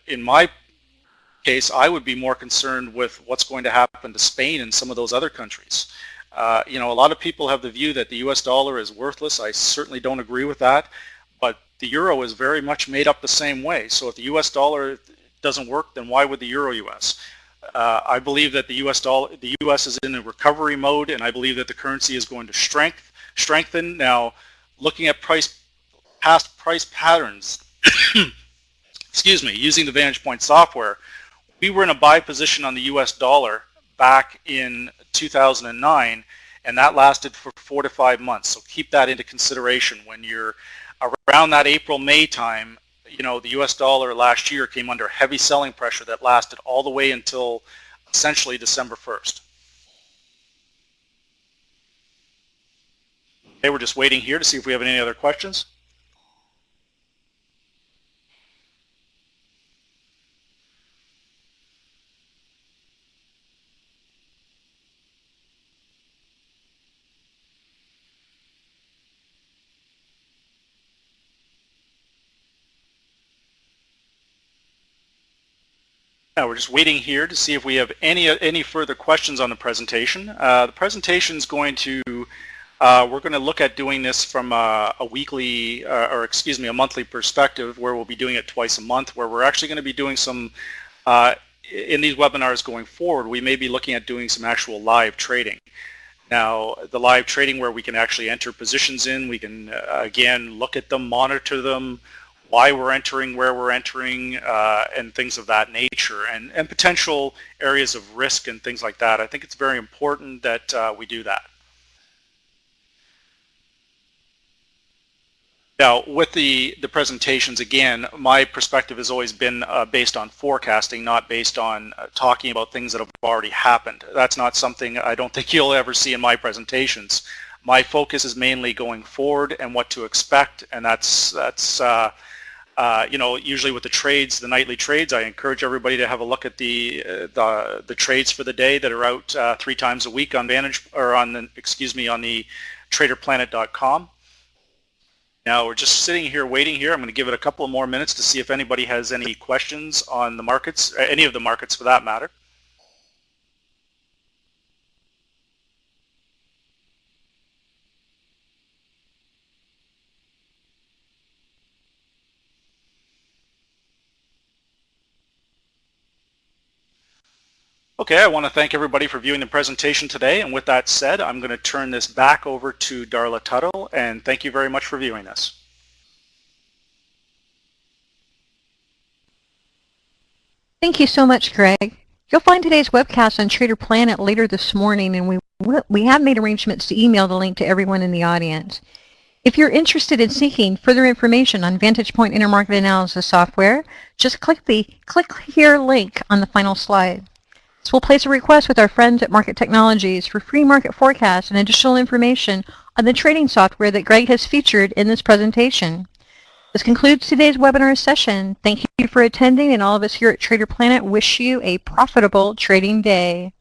in my case, I would be more concerned with what's going to happen to Spain and some of those other countries. You know, a lot of people have the view that the US dollar is worthless. I certainly don't agree with that, but the euro is very much made up the same way. So if the US dollar doesn't work, then why would the euro US? I believe that the US is in a recovery mode, and I believe that the currency is going to strengthen. Now, looking at past price patterns, excuse me, using the Vantage Point software, we were in a buy position on the US dollar back in 2009, and that lasted for 4 to 5 months. So keep that into consideration when you're around that April-May time. You know, the US dollar last year came under heavy selling pressure that lasted all the way until essentially December 1st. Okay, we're just waiting here to see if we have any other questions. Now we're just waiting here to see if we have any further questions on the presentation. The presentation is going to, we're going to look at doing this from a weekly, or excuse me, a monthly perspective, where we'll be doing it twice a month, where we're actually going to be doing some, in these webinars going forward, we may be looking at doing some actual live trading. Now, the live trading where we can actually enter positions in, we can, again, look at them, monitor them, why we're entering, where we're entering, and things of that nature, and potential areas of risk and things like that. I think it's very important that we do that. Now, with the presentations, again, my perspective has always been based on forecasting, not based on talking about things that have already happened. That's not something I don't think you'll ever see in my presentations. My focus is mainly going forward and what to expect, and that's you know, usually with the trades, the nightly trades, I encourage everybody to have a look at the trades for the day that are out 3 times a week on Vantage, or on the, excuse me, on the TraderPlanet.com. Now we're just sitting here waiting here. I'm going to give it a couple more minutes to see if anybody has any questions on the markets, any of the markets for that matter. Okay, I want to thank everybody for viewing the presentation today, and with that said, I'm going to turn this back over to Darla Tuttle, and thank you very much for viewing this. Thank you so much, Greg. You'll find today's webcast on Trader Planet later this morning, and we have made arrangements to email the link to everyone in the audience. If you're interested in seeking further information on Vantage Point Intermarket Analysis software, just click the Click Here link on the final slide. So we'll place a request with our friends at Market Technologies for free market forecasts and additional information on the trading software that Greg has featured in this presentation. This concludes today's webinar session. Thank you for attending, and all of us here at Trader Planet wish you a profitable trading day.